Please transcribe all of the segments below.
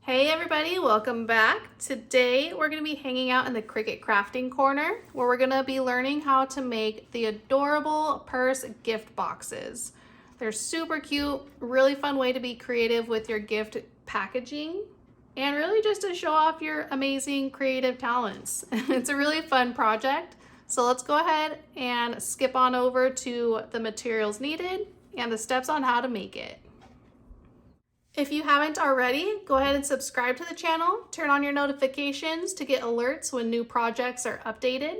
Hey everybody, welcome back. Today we're going to be hanging out in the Cricut crafting corner where we're going to be learning how to make the adorable purse gift boxes. They're super cute, really fun way to be creative with your gift packaging and really just to show off your amazing creative talents. It's a really fun project. So let's go ahead and skip on over to the materials needed and the steps on how to make it. If you haven't already, go ahead and subscribe to the channel, turn on your notifications to get alerts when new projects are updated,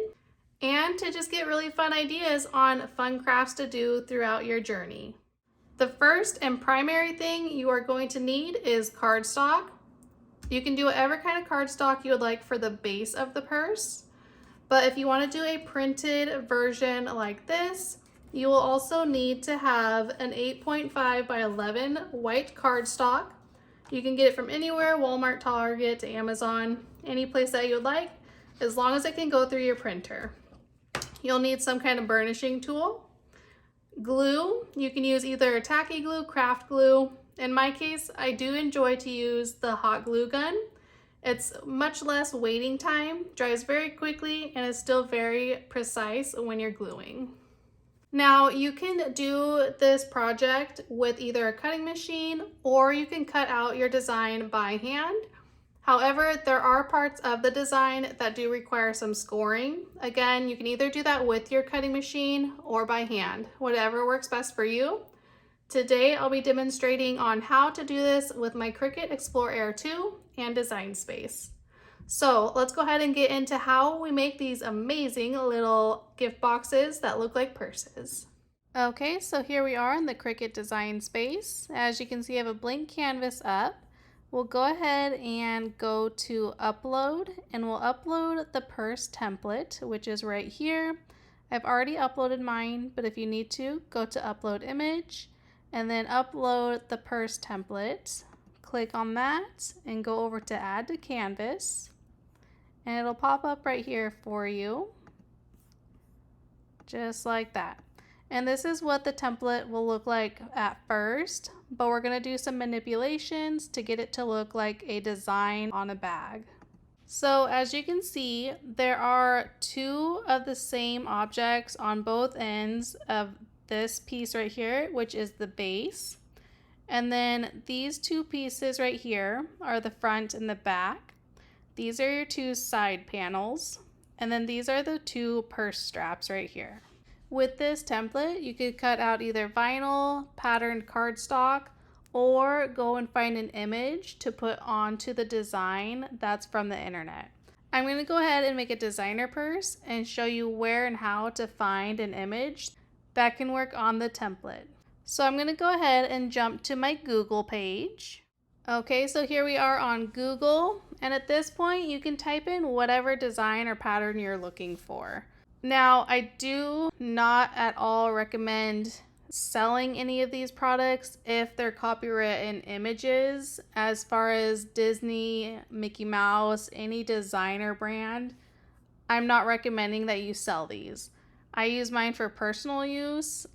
and to just get really fun ideas on fun crafts to do throughout your journey. The first and primary thing you are going to need is cardstock. You can do whatever kind of cardstock you would like for the base of the purse, but if you want to do a printed version like this, you will also need to have an 8.5 by 11 white cardstock. You can get it from anywhere, Walmart, Target, Amazon, any place that you would like, as long as it can go through your printer. You'll need some kind of burnishing tool. Glue, you can use either tacky glue, craft glue. In my case, I do enjoy to use the hot glue gun. It's much less waiting time, dries very quickly, and is still very precise when you're gluing. Now you can do this project with either a cutting machine or you can cut out your design by hand. However, there are parts of the design that do require some scoring. Again, you can either do that with your cutting machine or by hand, whatever works best for you. Today, I'll be demonstrating on how to do this with my Cricut Explore Air 2 and Design Space. So let's go ahead and get into how we make these amazing little gift boxes that look like purses. Okay, so here we are in the Cricut Design Space. As you can see, I have a blank canvas up. We'll go ahead and go to Upload, and we'll upload the purse template, which is right here. I've already uploaded mine, but if you need to, go to Upload Image, and then upload the purse template. Click on that, and go over to Add to Canvas. And it'll pop up right here for you, just like that. And this is what the template will look like at first, but we're gonna do some manipulations to get it to look like a design on a bag. So as you can see, there are two of the same objects on both ends of this piece right here, which is the base. And then these two pieces right here are the front and the back. These are your two side panels, and then these are the two purse straps right here. With this template, you could cut out either vinyl, patterned cardstock, or go and find an image to put onto the design that's from the internet. I'm going to go ahead and make a designer purse and show you where and how to find an image that can work on the template. So I'm going to go ahead and jump to my Google page. Okay, so here we are on Google, and at this point you can type in whatever design or pattern you're looking for. Now, I do not at all recommend selling any of these products if they're copywritten images. As far as Disney, Mickey Mouse, any designer brand, I'm not recommending that you sell these. I use mine for personal use,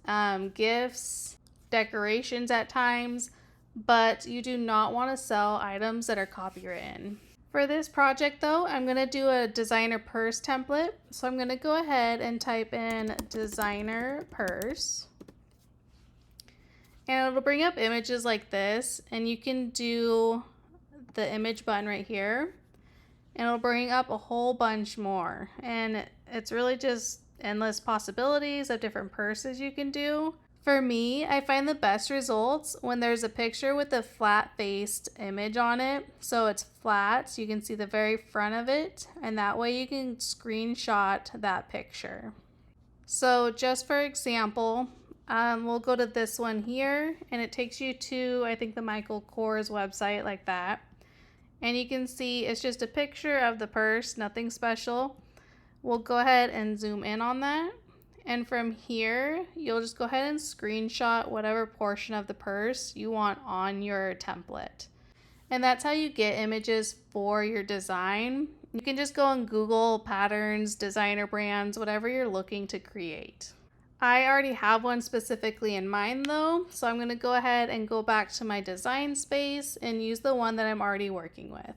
gifts, decorations at times, but you do not want to sell items that are copywritten. For this project though, I'm going to do a designer purse template. So I'm going to go ahead and type in designer purse. And it'll bring up images like this, and you can do the image button right here. And it'll bring up a whole bunch more. And it's really just endless possibilities of different purses you can do. For me, I find the best results when there's a picture with a flat-faced image on it. So it's flat, so you can see the very front of it, and that way you can screenshot that picture. So just for example, we'll go to this one here, and it takes you to, I think, the Michael Kors website like that. And you can see it's just a picture of the purse, nothing special. We'll go ahead and zoom in on that. And from here, you'll just go ahead and screenshot whatever portion of the purse you want on your template. And that's how you get images for your design. You can just go on Google patterns, designer brands, whatever you're looking to create. I already have one specifically in mind though, so I'm going to go ahead and go back to my design space and use the one that I'm already working with.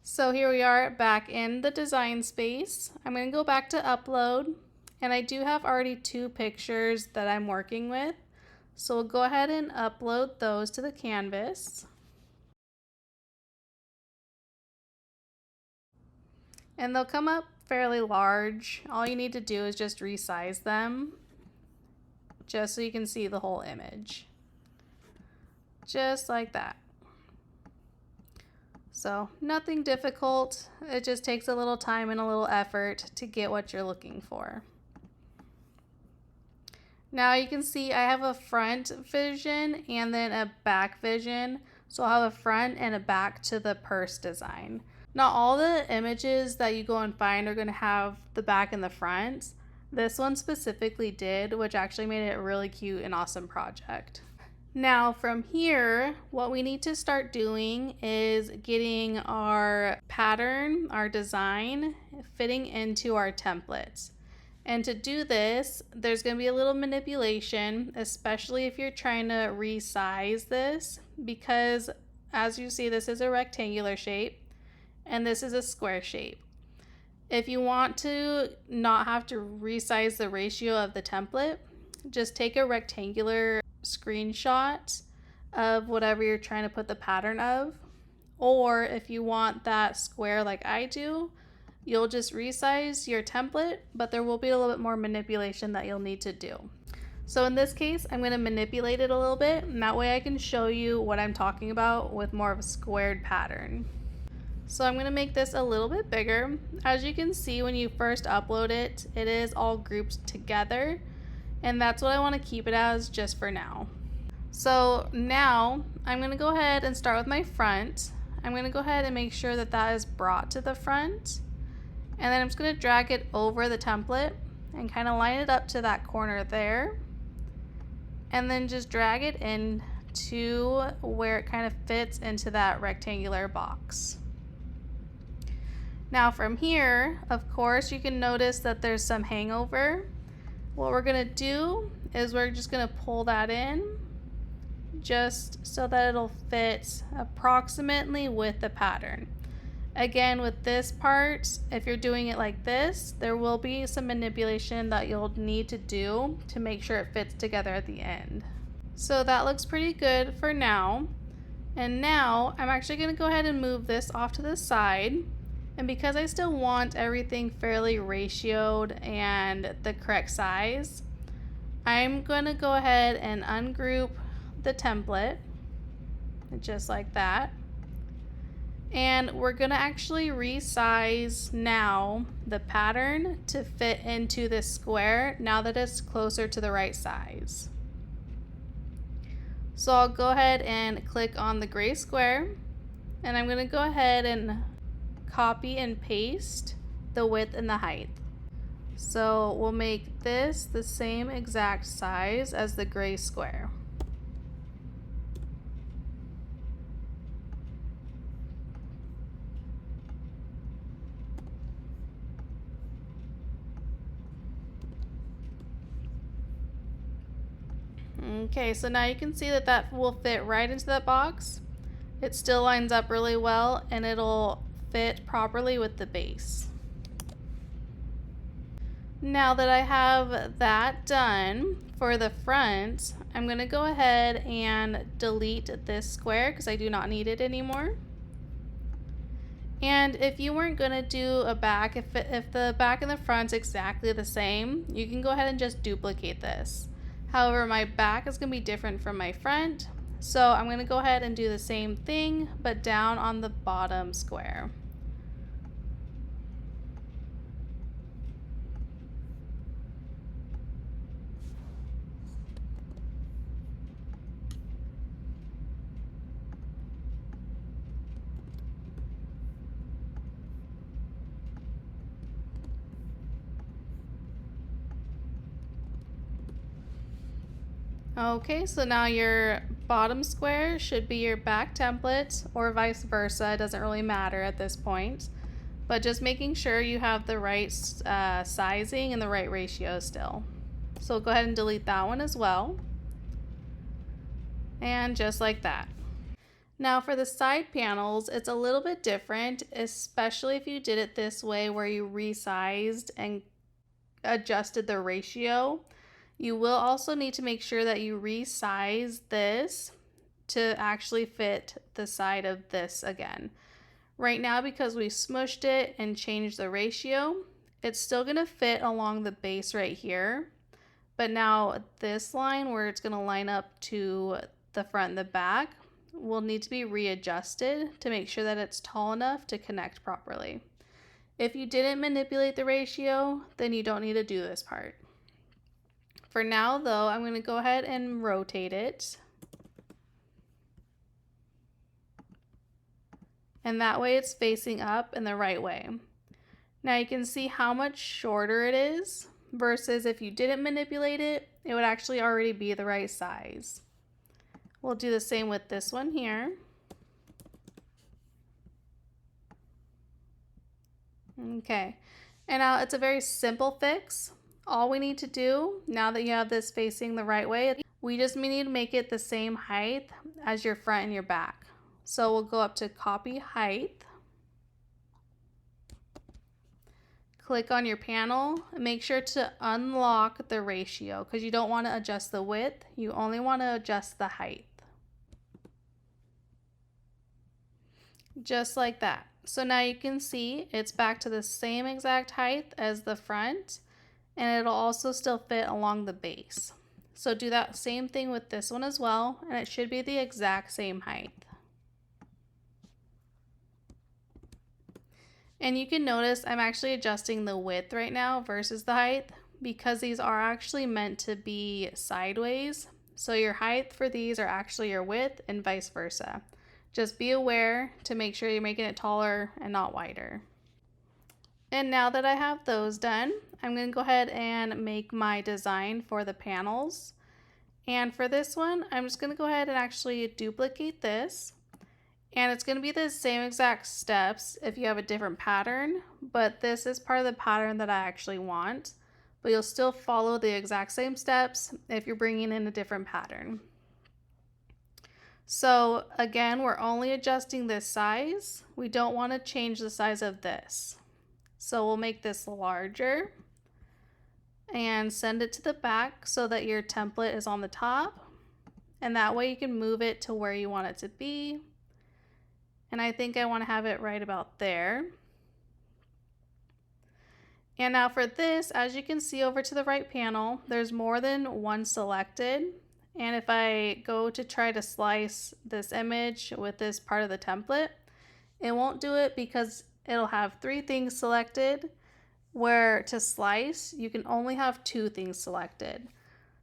So here we are back in the design space. I'm going to go back to upload, and I do have already 2 pictures that I'm working with. So we'll go ahead and upload those to the canvas. And they'll come up fairly large. All you need to do is just resize them, just so you can see the whole image. Just like that. So nothing difficult. It just takes a little time and a little effort to get what you're looking for. Now you can see I have a front vision and then a back vision. So I'll have a front and a back to the purse design. Not all the images that you go and find are going to have the back and the front. This one specifically did, which actually made it a really cute and awesome project. Now from here, what we need to start doing is getting our pattern, our design, fitting into our templates. And to do this, there's going to be a little manipulation, especially if you're trying to resize this, because as you see, this is a rectangular shape and this is a square shape. If you want to not have to resize the ratio of the template, just take a rectangular screenshot of whatever you're trying to put the pattern of. Or if you want that square like I do, you'll just resize your template, but there will be a little bit more manipulation that you'll need to do. So in this case, I'm going to manipulate it a little bit, and that way I can show you what I'm talking about with more of a squared pattern. So I'm going to make this a little bit bigger. As you can see, when you first upload it, it is all grouped together, and that's what I want to keep it as just for now. So now I'm going to go ahead and start with my front. I'm going to go ahead and make sure that that is brought to the front, and then I'm just going to drag it over the template and kind of line it up to that corner there, and then just drag it in to where it kind of fits into that rectangular box. Now from here, of course, you can notice that there's some hangover. What we're gonna do is we're just gonna pull that in just so that it'll fit approximately with the pattern. Again, with this part, if you're doing it like this, there will be some manipulation that you'll need to do to make sure it fits together at the end. So that looks pretty good for now. And now I'm actually gonna go ahead and move this off to the side. And because I still want everything fairly ratioed and the correct size, I'm going to go ahead and ungroup the template, just like that. And we're going to actually resize now the pattern to fit into this square now that it's closer to the right size. So I'll go ahead and click on the gray square, and I'm going to go ahead and copy and paste the width and the height. So we'll make this the same exact size as the gray square. Okay, so now you can see that that will fit right into that box. It still lines up really well, and it'll fit properly with the base. Now that I have that done for the front, I'm going to go ahead and delete this square because I do not need it anymore. And if you weren't going to do a back, if the back and the front's exactly the same, you can go ahead and just duplicate this. However, my back is going to be different from my front, so I'm going to go ahead and do the same thing but down on the bottom square. Okay, so now your bottom square should be your back template, or vice versa. It doesn't really matter at this point, but just making sure you have the right sizing and the right ratio still. So go ahead and delete that one as well. And just like that. Now for the side panels, it's a little bit different, especially if you did it this way where you resized and adjusted the ratio. You will also need to make sure that you resize this to actually fit the side of this again. Right now, because we smushed it and changed the ratio, it's still gonna fit along the base right here. But now this line where it's gonna line up to the front and the back will need to be readjusted to make sure that it's tall enough to connect properly. If you didn't manipulate the ratio, then you don't need to do this part. For now though, I'm going to go ahead and rotate it. And that way it's facing up in the right way. Now you can see how much shorter it is versus if you didn't manipulate it, it would actually already be the right size. We'll do the same with this one here. Okay, and now it's a very simple fix. All we need to do, now that you have this facing the right way, we just need to make it the same height as your front and your back. So we'll go up to copy height. Click on your panel and make sure to unlock the ratio because you don't want to adjust the width, you only want to adjust the height. Just like that. So now you can see it's back to the same exact height as the front, and it'll also still fit along the base. So do that same thing with this one as well, and it should be the exact same height. And you can notice I'm actually adjusting the width right now versus the height because these are actually meant to be sideways. So your height for these are actually your width and vice versa. Just be aware to make sure you're making it taller and not wider. And now that I have those done, I'm going to go ahead and make my design for the panels. And for this one, I'm just going to go ahead and actually duplicate this. And it's going to be the same exact steps if you have a different pattern, but this is part of the pattern that I actually want. But you'll still follow the exact same steps if you're bringing in a different pattern. So again, we're only adjusting this size. We don't want to change the size of this. So we'll make this larger and send it to the back so that your template is on the top. And that way you can move it to where you want it to be. And I think I want to have it right about there. And now for this, as you can see over to the right panel, there's more than one selected. And if I go to try to slice this image with this part of the template, it won't do it because it'll have 3 things selected, where to slice, you can only have 2 things selected.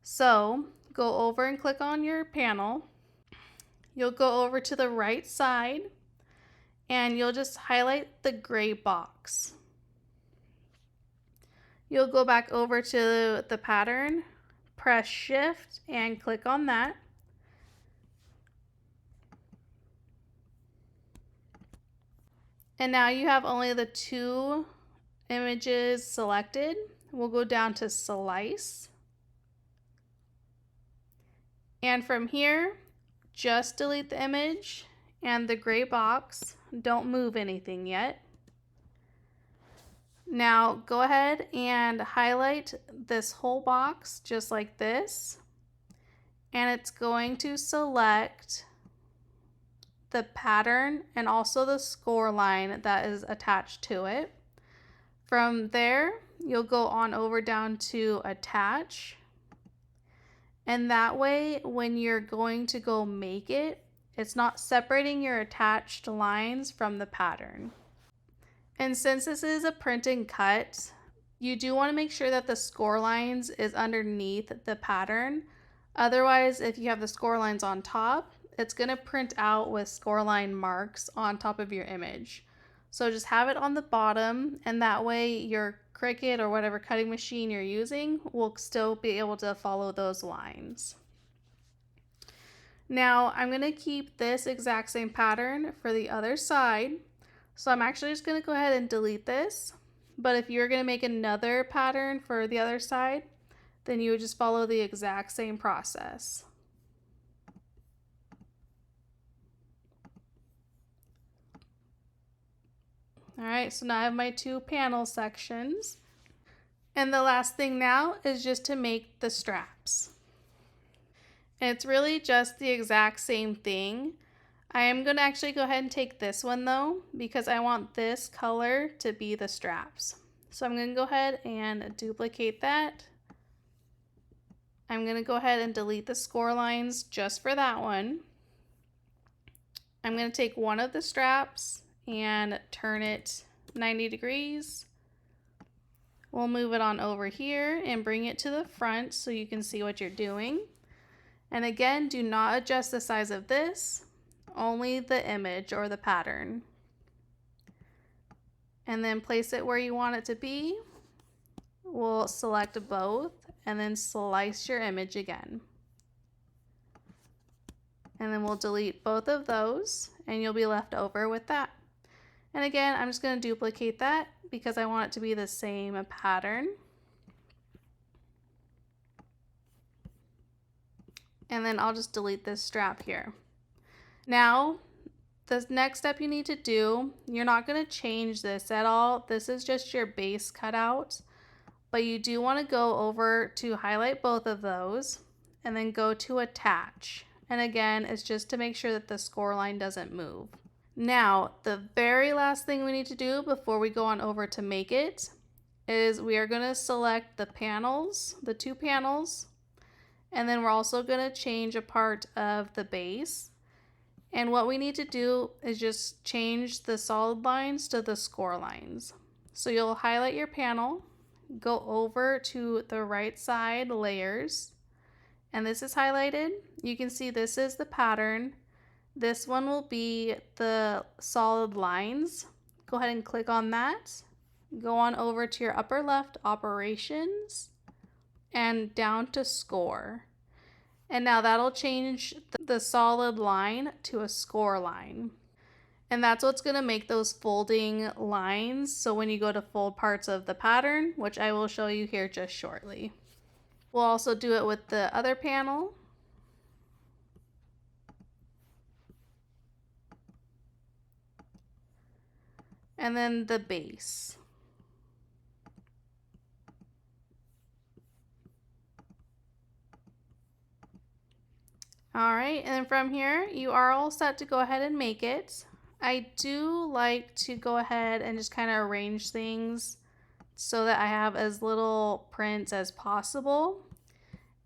So go over and click on your panel. You'll go over to the right side and you'll just highlight the gray box. You'll go back over to the pattern, press shift and click on that. And now you have only the 2 images selected. We'll go down to slice. And from here, just delete the image and the gray box. Don't move anything yet. Now go ahead and highlight this whole box just like this. And it's going to select the pattern and also the score line that is attached to it. From there, you'll go on over down to attach. And that way, when you're going to go make it, it's not separating your attached lines from the pattern. And since this is a print and cut, you do want to make sure that the score lines is underneath the pattern. Otherwise, if you have the score lines on top, it's going to print out with score line marks on top of your image. So just have it on the bottom, and that way your Cricut or whatever cutting machine you're using will still be able to follow those lines. Now I'm going to keep this exact same pattern for the other side. So I'm actually just going to go ahead and delete this. But if you're going to make another pattern for the other side, then you would just follow the exact same process. All right, so now I have my 2 panel sections. And the last thing now is just to make the straps. And it's really just the exact same thing. I am going to actually go ahead and take this one though, because I want this color to be the straps. So I'm going to go ahead and duplicate that. I'm going to go ahead and delete the score lines just for that one. I'm going to take one of the straps and turn it 90 degrees. We'll move it on over here and bring it to the front so you can see what you're doing. And again, do not adjust the size of this, only the image or the pattern. And then place it where you want it to be. We'll select both and then slice your image again. And then we'll delete both of those and you'll be left over with that. And again, I'm just going to duplicate that because I want it to be the same pattern. And then I'll just delete this strap here. Now, the next step you need to do, you're not going to change this at all. This is just your base cutout, but you do want to go over to highlight both of those and then go to attach. And again, it's just to make sure that the score line doesn't move. Now, the very last thing we need to do before we go on over to make it is we are going to select the panels, the 2 panels, and then we're also going to change a part of the base. And what we need to do is just change the solid lines to the score lines. So you'll highlight your panel, go over to the right side layers, and this is highlighted. You can see this is the pattern. This one will be the solid lines. Go ahead and click on that. Go on over to your upper left operations and down to score. And now that'll change the solid line to a score line. And that's what's going to make those folding lines. So when you go to fold parts of the pattern, which I will show you here just shortly. We'll also do it with the other panel. And then the base. All right, and then from here, you are all set to go ahead and make it. I do like to go ahead and just kind of arrange things so that I have as little prints as possible.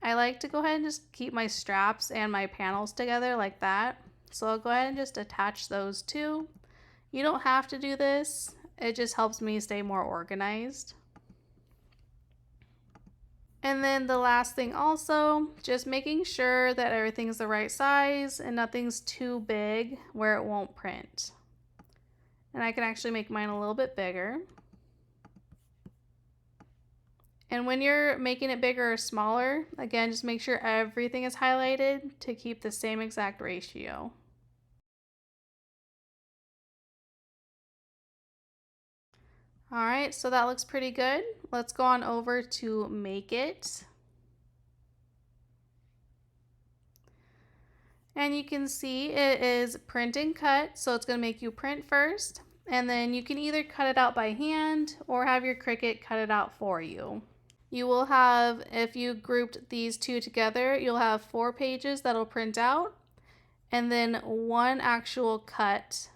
I like to go ahead and just keep my straps and my panels together like that. So I'll go ahead and just attach those two. You don't have to do this. It just helps me stay more organized. And then the last thing also, just making sure that everything's the right size and nothing's too big where it won't print. And I can actually make mine a little bit bigger. And when you're making it bigger or smaller, again, just make sure everything is highlighted to keep the same exact ratio. All right, so that looks pretty good. Let's go on over to make it. And you can see it is print and cut, so it's going to make you print first, and then you can either cut it out by hand or have your Cricut cut it out for you. You will have, if you grouped these two together, you'll have 4 pages that'll print out, and then 1 actual cut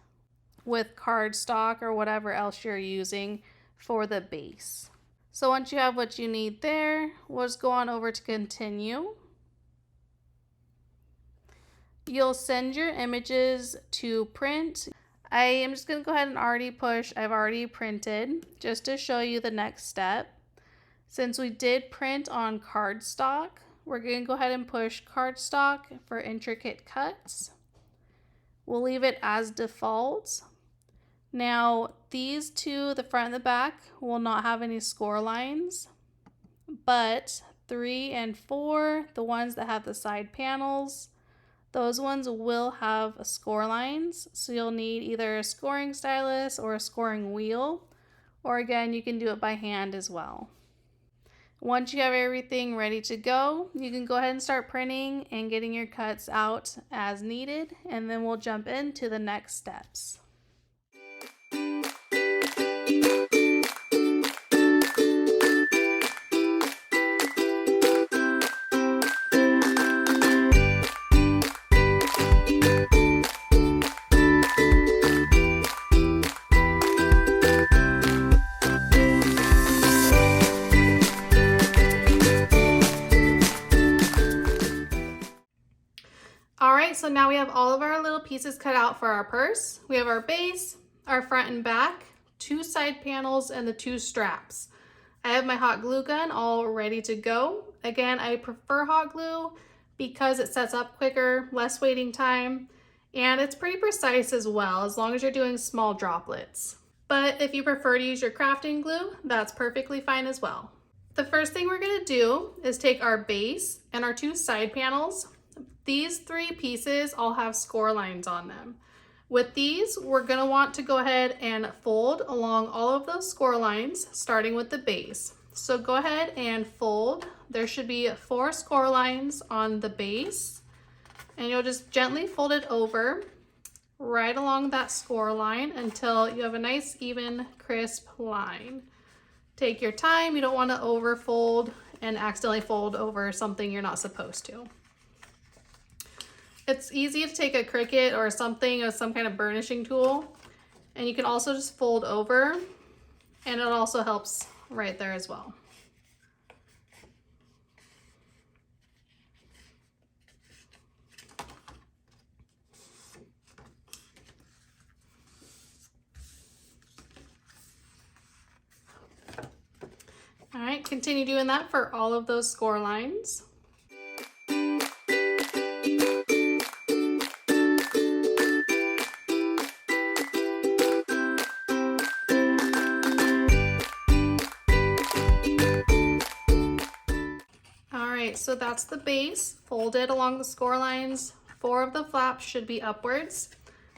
with cardstock or whatever else you're using for the base. So once you have what you need there, we'll just go on over to continue. You'll send your images to print. I am just going to go ahead and already push, I've already printed, just to show you the next step. Since we did print on cardstock, we're going to go ahead and push cardstock for intricate cuts. We'll leave it as default. Now, these two, the front and the back, will not have any score lines, but 3 and 4, the ones that have the side panels, those ones will have score lines. So you'll need either a scoring stylus or a scoring wheel, or again, you can do it by hand as well. Once you have everything ready to go, you can go ahead and start printing and getting your cuts out as needed, and then we'll jump into the next steps. Alright, so now we have all of our little pieces cut out for our purse. We have our base, our front and back, 2 side panels, and the 2 straps. I have my hot glue gun all ready to go. Again, I prefer hot glue because it sets up quicker, less waiting time, and it's pretty precise as well, as long as you're doing small droplets. But if you prefer to use your crafting glue, that's perfectly fine as well. The first thing we're going to do is take our base and our 2 side panels. These 3 pieces all have score lines on them. With these, we're going to want to go ahead and fold along all of those score lines, starting with the base. So go ahead and fold. There should be 4 score lines on the base, and you'll just gently fold it over right along that score line until you have a nice, even, crisp line. Take your time. You don't want to overfold and accidentally fold over something you're not supposed to. It's easy to take a Cricut or something or some kind of burnishing tool, and you can also just fold over, and it also helps right there as well. All right, continue doing that for all of those score lines. So that's the base folded along the score lines. 4 of the flaps should be upwards.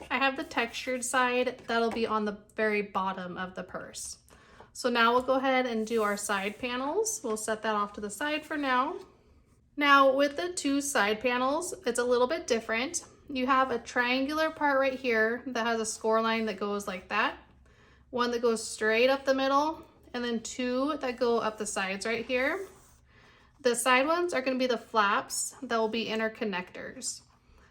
I have the textured side that'll be on the very bottom of the purse. So now we'll go ahead and do our side panels. We'll set that off to the side for now. Now with the 2 side panels, it's a little bit different. You have a triangular part right here that has a score line that goes like that, one that goes straight up the middle, and then 2 that go up the sides right here. The side ones are going to be the flaps that will be interconnectors.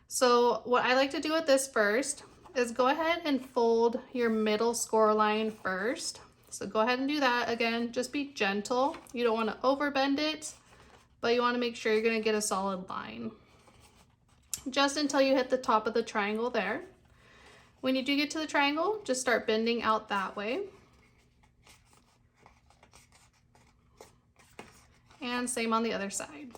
So what I like to do with this first is go ahead and fold your middle score line first. So go ahead and do that. Again, just be gentle. You don't want to overbend it, but you want to make sure you're going to get a solid line. Just until you hit the top of the triangle there. When you do get to the triangle, just start bending out that way. And same on the other side.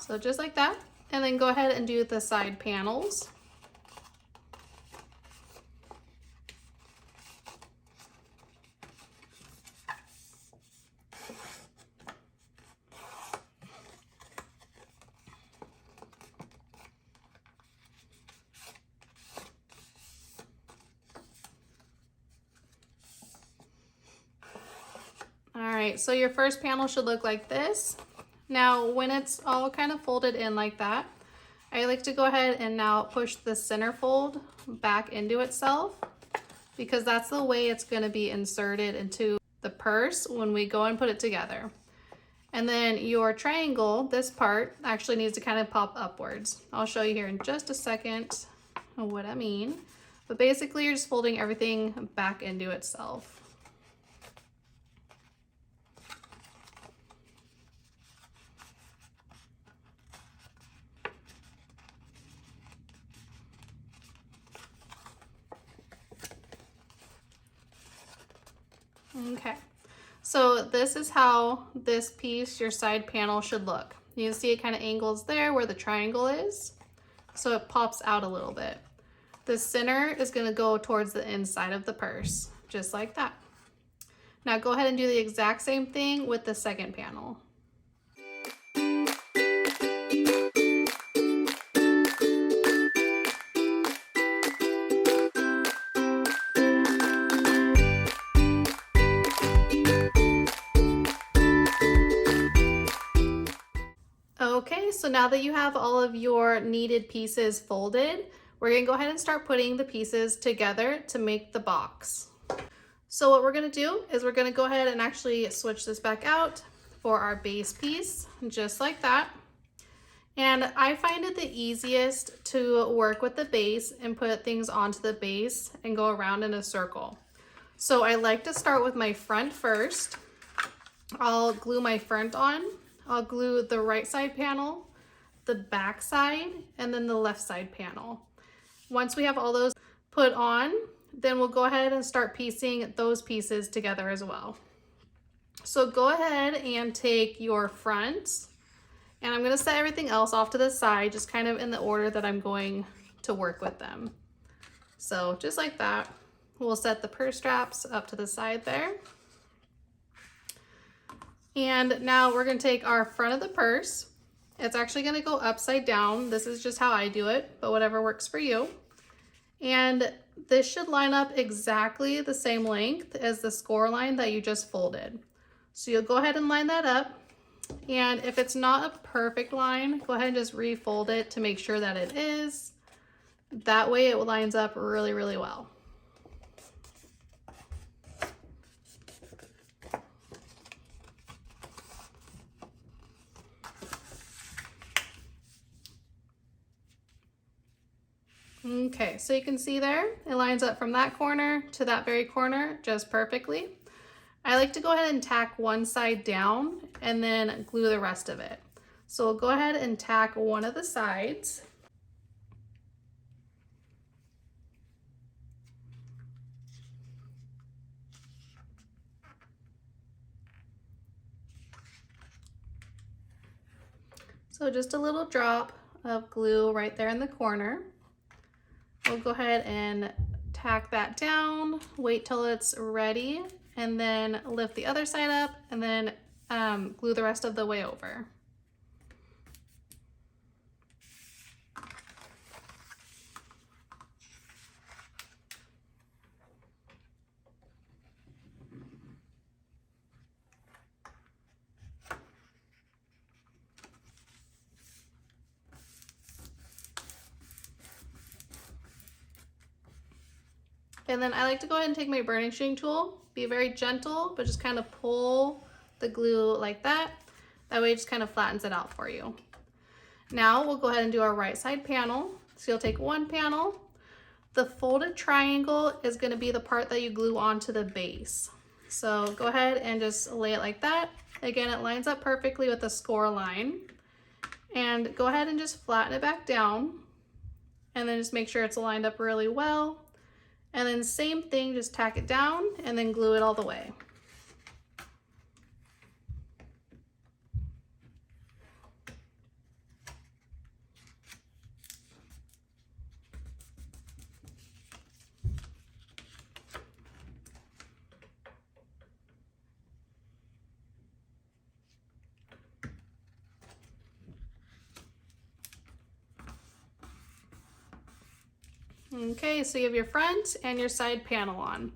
So just like that, and then go ahead and do the side panels. Alright, so your first panel should look like this. Now, when it's all kind of folded in like that, I like to go ahead and now push the center fold back into itself, because that's the way it's going to be inserted into the purse when we go and put it together. And then your triangle, this part, actually needs to kind of pop upwards. I'll show you here in just a second what I mean. But basically, you're just folding everything back into itself. Okay, so this is how this piece, your side panel, should look. You can see it kind of angles there where the triangle is, so it pops out a little bit. The center is going to go towards the inside of the purse, just like that. Now go ahead and do the exact same thing with the second panel. so now that you have all of your needed pieces folded, we're gonna go ahead and start putting the pieces together to make the box. So what we're gonna do is we're gonna go ahead and actually switch this back out for our base piece, just like that. And I find it the easiest to work with the base and put things onto the base and go around in a circle. So I like to start with my front first. I'll glue my front on. I'll glue the right side panel, the back side, and then the left side panel. Once we have all those put on, then we'll go ahead and start piecing those pieces together as well. So go ahead and take your front, and I'm gonna set everything else off to the side, just kind of in the order that I'm going to work with them. So just like that, we'll set the purse straps up to the side there. And now we're gonna take our front of the purse. It's actually gonna go upside down. This is just how I do it, but whatever works for you. And this should line up exactly the same length as the score line that you just folded. So you'll go ahead and line that up. And if it's not a perfect line, go ahead and just refold it to make sure that it is. That way it lines up really, really well. Okay, so you can see there, it lines up from that corner to that very corner just perfectly. I like to go ahead and tack one side down and then glue the rest of it. So we'll go ahead and tack one of the sides. So just a little drop of glue right there in the corner. We'll go ahead and tack that down, wait till it's ready, and then lift the other side up and then glue the rest of the way over. And then I like to go ahead and take my burnishing tool, be very gentle, but just kind of pull the glue like that. That way it just kind of flattens it out for you. Now we'll go ahead and do our right side panel. So you'll take one panel. The folded triangle is going to be the part that you glue onto the base. So go ahead and just lay it like that. Again, it lines up perfectly with the score line. And go ahead and just flatten it back down. And then just make sure it's lined up really well. And then same thing, just tack it down and then glue it all the way. Okay, so you have your front and your side panel on.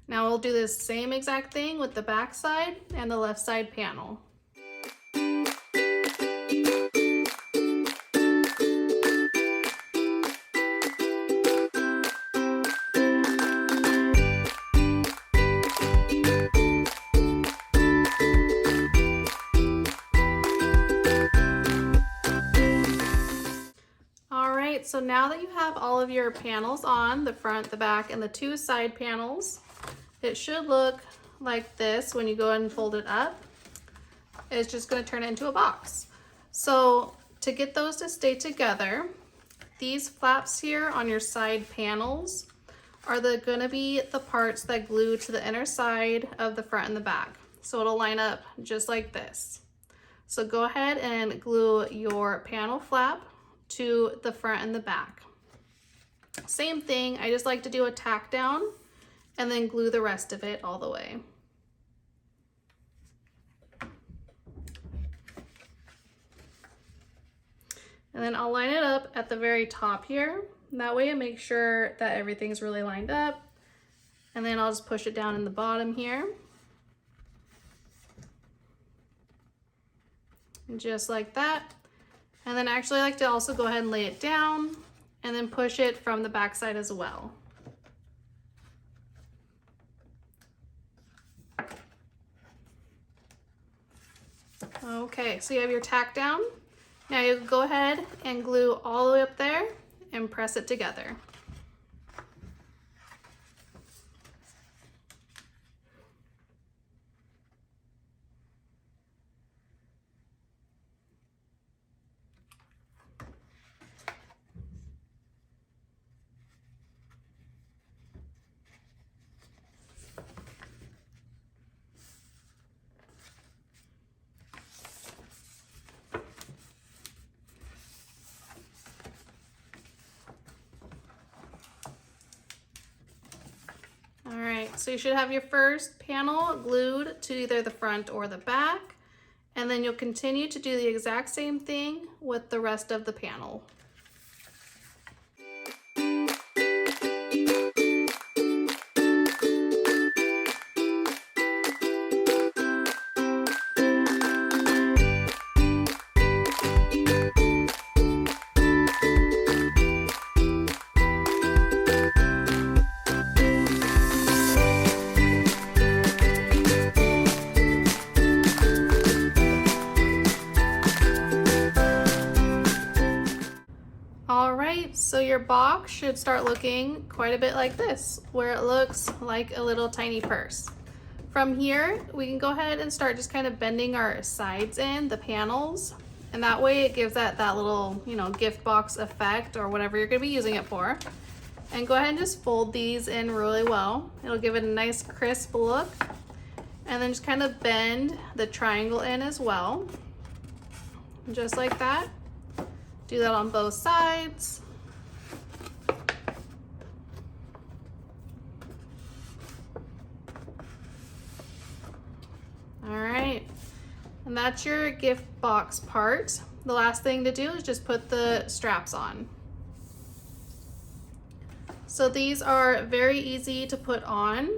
Now we'll do this same exact thing with the back side and the left side panel. So now that you have all of your panels on, the front, the back, and the two side panels, it should look like this when you go and fold it up. It's just going to turn it into a box. So to get those to stay together, these flaps here on your side panels are going to be the parts that glue to the inner side of the front and the back. So it'll line up just like this. So go ahead and glue your panel flap to the front and the back. Same thing, I just like to do a tack down and then glue the rest of it all the way. And then I'll line it up at the very top here. That way it makes sure that everything's really lined up. And then I'll just push it down in the bottom here. And just like that. And then actually I like to also go ahead and lay it down and then push it from the back side as well. Okay, so you have your tack down. Now you go ahead and glue all the way up there and press it together. So you should have your first panel glued to either the front or the back, and then you'll continue to do the exact same thing with the rest of the panel. So your box should start looking quite a bit like this, where it looks like a little tiny purse. From here, we can go ahead and start just kind of bending our sides in, the panels, and that way it gives that little, gift box effect or whatever you're gonna be using it for. And go ahead and just fold these in really well. It'll give it a nice crisp look. And then just kind of bend the triangle in as well. Just like that. Do that on both sides. All right, and that's your gift box part. The last thing to do is just put the straps on. So these are very easy to put on.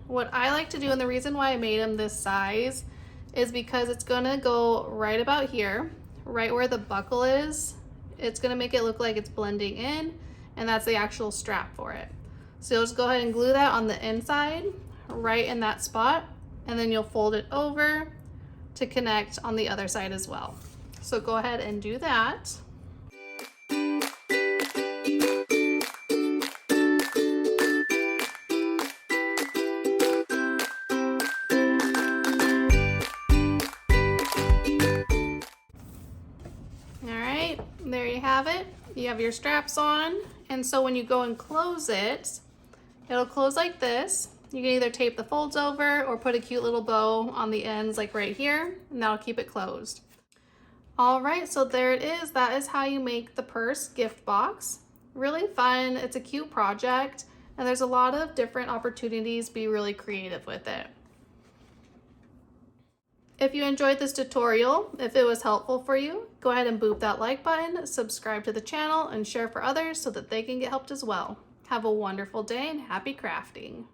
What I like to do, and the reason why I made them this size, is because it's gonna go right about here, right where the buckle is. It's gonna make it look like it's blending in, and that's the actual strap for it. So you'll just go ahead and glue that on the inside, right in that spot, and then you'll fold it over to connect on the other side as well. So go ahead and do that. All right, there you have it. You have your straps on, and so when you go and close it, it'll close like this. You can either tape the folds over or put a cute little bow on the ends like right here, and that'll keep it closed. All right, so there it is. That is how you make the purse gift box. Really fun, it's a cute project, and there's a lot of different opportunities to be really creative with it. If you enjoyed this tutorial, if it was helpful for you, go ahead and boop that like button, subscribe to the channel, and share for others so that they can get helped as well. Have a wonderful day and happy crafting.